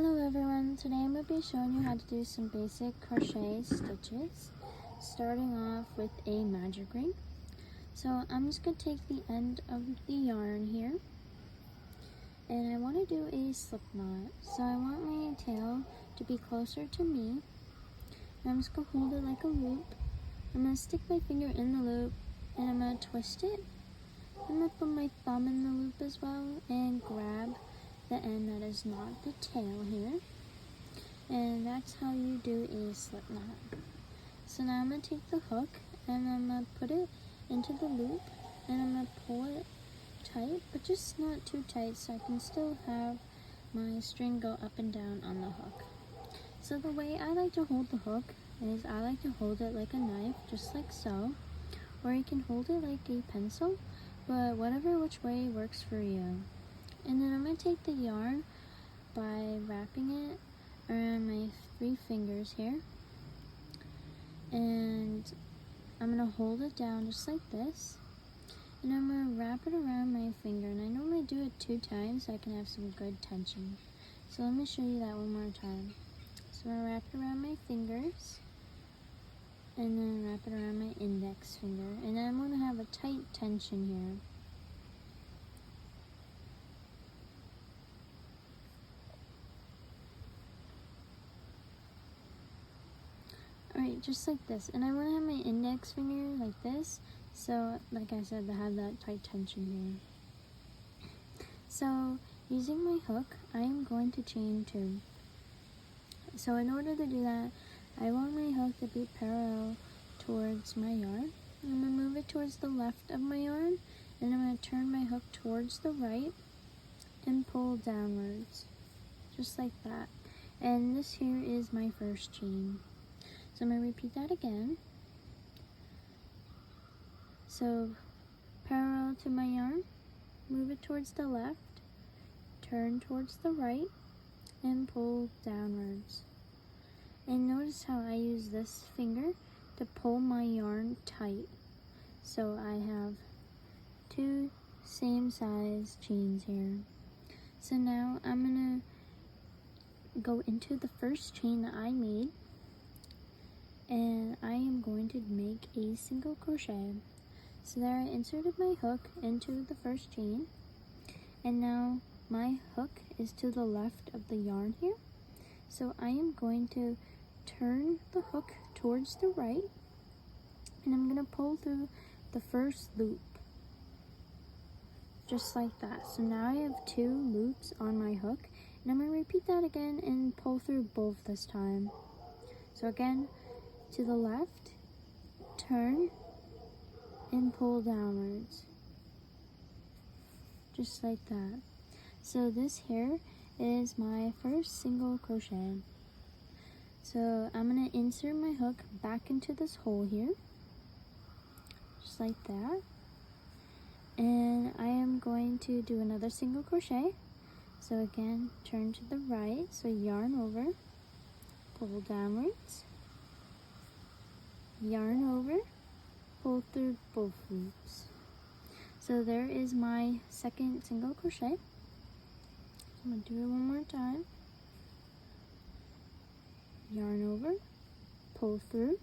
Hello everyone, today I'm going to be showing you how to do some basic crochet stitches, starting off with a magic ring. So I'm just going to take the end of the yarn here, and I want to do a slip knot. So I want my tail to be closer to me, and I'm just going to hold it like a loop. I'm going to stick my finger in the loop, and I'm going to twist it. I'm going to put my thumb in the loop as well, and grab the end that is not the tail here, and that's how you do a slip knot. So now I'm going to take the hook and I'm going to put it into the loop, and I'm going to pull it tight, but just not too tight so I can still have my string go up and down on the hook. So the way I like to hold the hook is I like to hold it like a knife, just like so, or you can hold it like a pencil, but whatever which way works for you. And then I'm going to take the yarn by wrapping it around my 3 fingers here. And I'm going to hold it down just like this. And I'm going to wrap it around my finger. And I normally do it 2 times so I can have some good tension. So let me show you that one more time. So I'm going to wrap it around my fingers. And then wrap it around my index finger. And then I'm going to have a tight tension here. Alright, just like this. And I want to have my index finger like this. So, like I said, to have that tight tension here. So, using my hook, I am going to chain 2. So, in order to do that, I want my hook to be parallel towards my yarn. I'm going to move it towards the left of my yarn. And I'm going to turn my hook towards the right and pull downwards. Just like that. And this here is my first chain. So I'm going to repeat that again. So parallel to my yarn, move it towards the left, turn towards the right, and pull downwards. And notice how I use this finger to pull my yarn tight. So I have 2 same size chains here. So now I'm going to go into the first chain that I made, and I am going to make a single crochet. So there I inserted my hook into the first chain, and now my hook is to the left of the yarn here. So I am going to turn the hook towards the right, and I'm going to pull through the first loop, just like that. So now I have 2 loops on my hook, and I'm going to repeat that again and pull through both this time. So again, to the left, turn, and pull downwards, just like that. So this here is my first single crochet. So I'm going to insert my hook back into this hole here, just like that. And I am going to do another single crochet. So again, turn to the right, so yarn over, pull downwards, yarn over, pull through both loops. So there is my second single crochet. I'm going to do it one more time. Yarn over, pull through,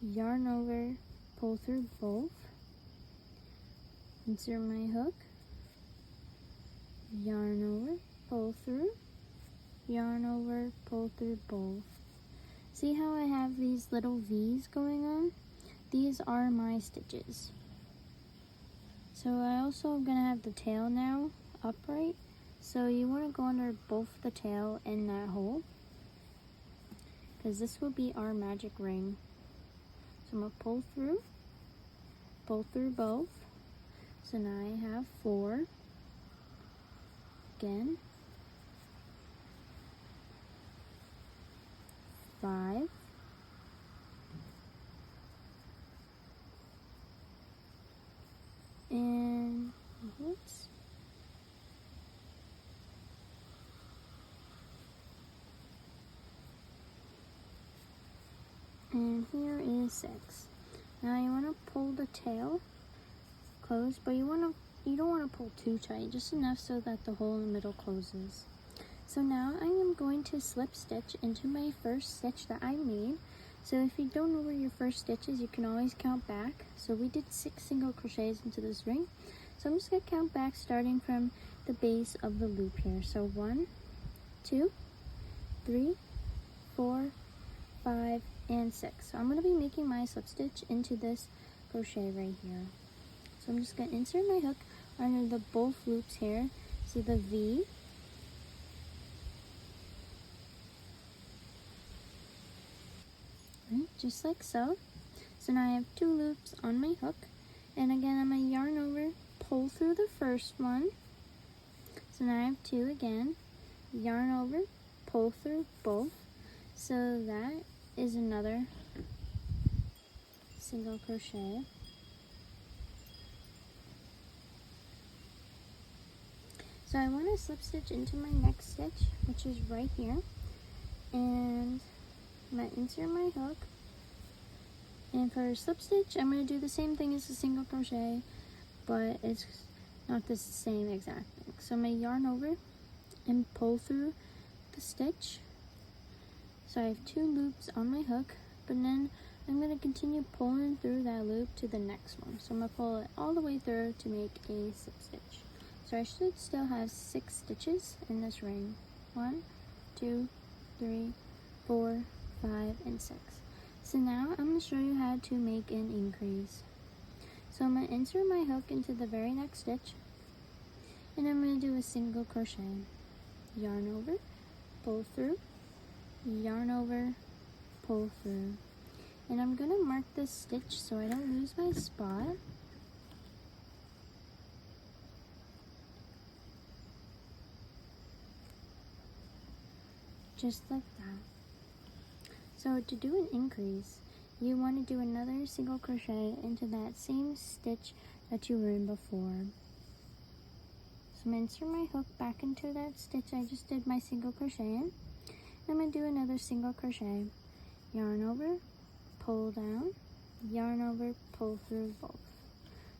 yarn over, pull through both, insert my hook, yarn over, pull through, yarn over, pull through both. See how I have these little V's going on? These are my stitches. So I also am going to have the tail now upright. So you want to go under both the tail and that hole, because this will be our magic ring. So I'm going to pull through both. So now I have 4. Again. 5. And whoops. And here is 6. Now you want to pull the tail close, but you don't want to pull too tight, just enough so that the hole in the middle closes. So now I am going to slip stitch into my first stitch that I made. So if you don't know where your first stitch is, you can always count back. So we did 6 single crochets into this ring. So I'm just going to count back starting from the base of the loop here. So 1, 2, 3, 4, 5, and 6. So I'm going to be making my slip stitch into this crochet right here. So I'm just going to insert my hook under the both loops here. See the V. Right, just like so. So now I have 2 loops on my hook. And again, I'm going to yarn over, pull through the first one. So now I have 2 again. Yarn over, pull through both. So that is another single crochet. So I want to slip stitch into my next stitch, which is right here. And I'm going to insert my hook. And for slip stitch, I'm going to do the same thing as a single crochet, but it's not the same exact thing. So I'm going to yarn over and pull through the stitch. So I have 2 loops on my hook, but then I'm going to continue pulling through that loop to the next one. So I'm going to pull it all the way through to make a slip stitch. So I should still have 6 stitches in this ring. 1, 2, 3, 4, 5, and 6. So now I'm going to show you how to make an increase. So I'm going to insert my hook into the very next stitch, and I'm going to do a single crochet. Yarn over, pull through, yarn over, pull through. And I'm going to mark this stitch so I don't lose my spot. Just like that. So to do an increase, you want to do another single crochet into that same stitch that you were in before. So I'm going to insert my hook back into that stitch I just did my single crochet in. I'm going to do another single crochet. Yarn over, pull down, yarn over, pull through both.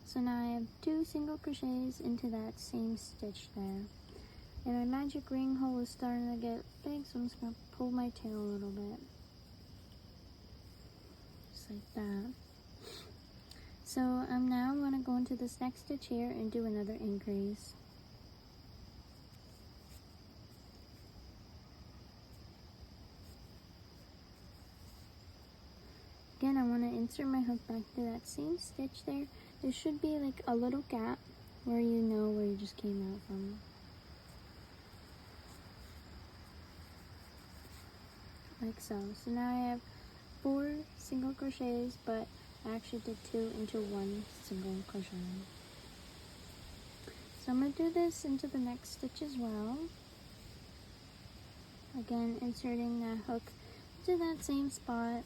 So now I have 2 single crochets into that same stitch there. And my magic ring hole is starting to get big, so I'm just going to pull my tail a little bit. Just like that. So I'm now going to go into this next stitch here and do another increase. Again, I want to insert my hook back to that same stitch there. There should be like a little gap where you know where you just came out from. Like so. So now I have 4 single crochets, but I actually did 2 into 1 single crochet. So I'm going to do this into the next stitch as well. Again, inserting that hook into that same spot.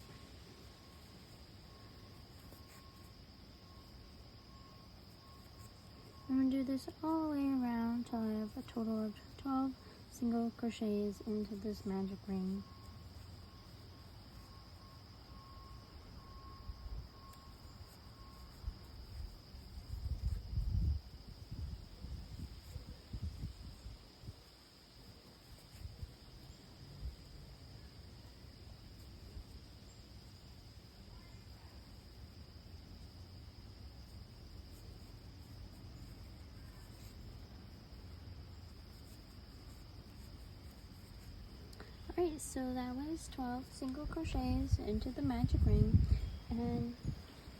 I'm going to do this all the way around until I have a total of 12 single crochets into this magic ring. Alright, so that was 12 single crochets into the magic ring, and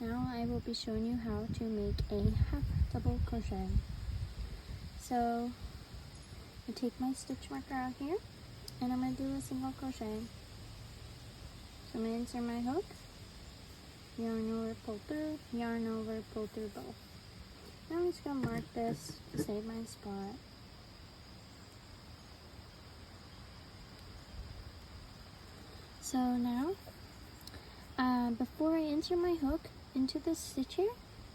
now I will be showing you how to make a half double crochet. So I take my stitch marker out here, and I'm going to do a single crochet. So I'm going to insert my hook, yarn over, pull through, yarn over, pull through both. Now I'm just going to mark this to save my spot. So now, before I insert my hook into the stitch here,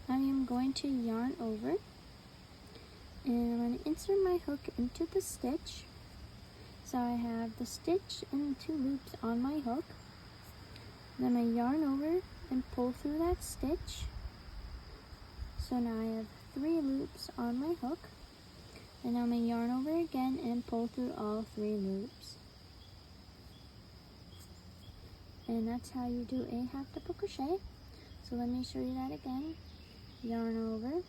I am going to yarn over, and I'm going to insert my hook into the stitch. So I have the stitch and the 2 loops on my hook. Then I yarn over and pull through that stitch. So now I have 3 loops on my hook. And I'm going to yarn over again and pull through all 3 loops. And that's how you do a half double crochet. So let me show you that again. Yarn over,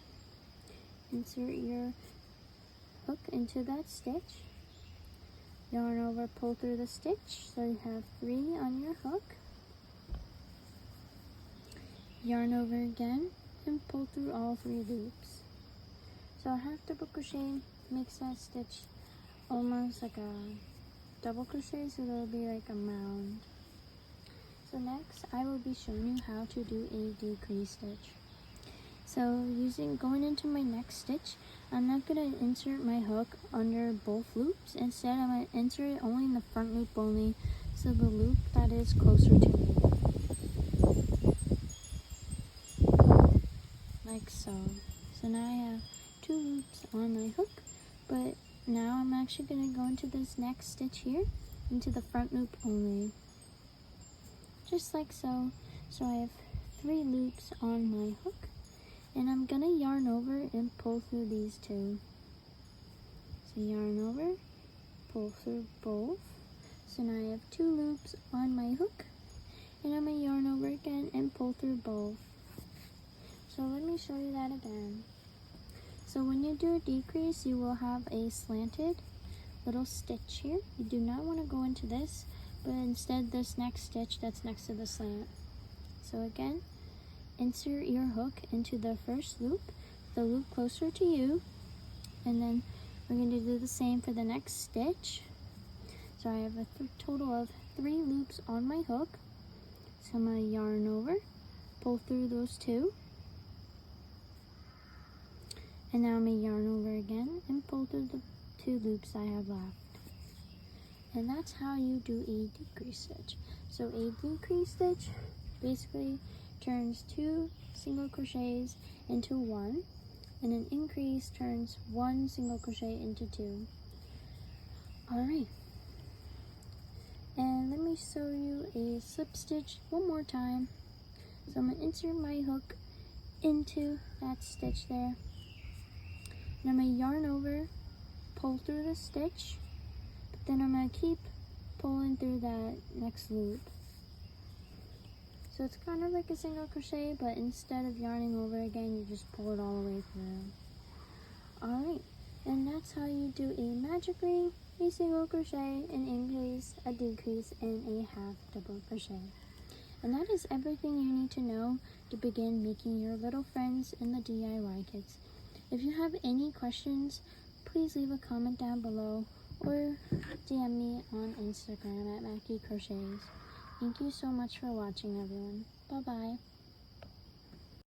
insert your hook into that stitch, yarn over, pull through the stitch, so you have 3 on your hook, yarn over again, and pull through all 3 loops. So a half double crochet makes that stitch almost like a double crochet, so there'll be like a mound. So next, I will be showing you how to do a decrease stitch. So going into my next stitch, I'm not going to insert my hook under both loops. Instead, I'm going to insert it only in the front loop only, so the loop that is closer to me. Like so. So now I have 2 loops on my hook, but now I'm actually going to go into this next stitch here, into the front loop only. Just like so. So I have 3 loops on my hook, and I'm gonna yarn over and pull through these 2. So yarn over, pull through both. So now I have 2 loops on my hook, and I'm gonna yarn over again and pull through both. So let me show you that again. So when you do a decrease, you will have a slanted little stitch here. You do not want to go into this, but instead this next stitch that's next to the slant. So again, insert your hook into the first loop, the loop closer to you, and then we're going to do the same for the next stitch. So I have a total of 3 loops on my hook. So I'm going to yarn over, pull through those 2, and now I'm going to yarn over again and pull through the 2 loops I have left. And that's how you do a decrease stitch. So a decrease stitch basically turns 2 single crochets into 1, and an increase turns 1 single crochet into 2. Alright, and let me show you a slip stitch one more time. So I'm going to insert my hook into that stitch there, and I'm going to yarn over, pull through the stitch, but then I'm going to keep pulling through that next loop. So it's kind of like a single crochet, but instead of yarning over again, you just pull it all the way through. Alright, and that's how you do a magic ring, a single crochet, an increase, a decrease, and a half double crochet. And that is everything you need to know to begin making your little friends in the DIY kits. If you have any questions, please leave a comment down below or DM me on Instagram at Mackie Crochets. Thank you so much for watching, everyone. Bye-bye.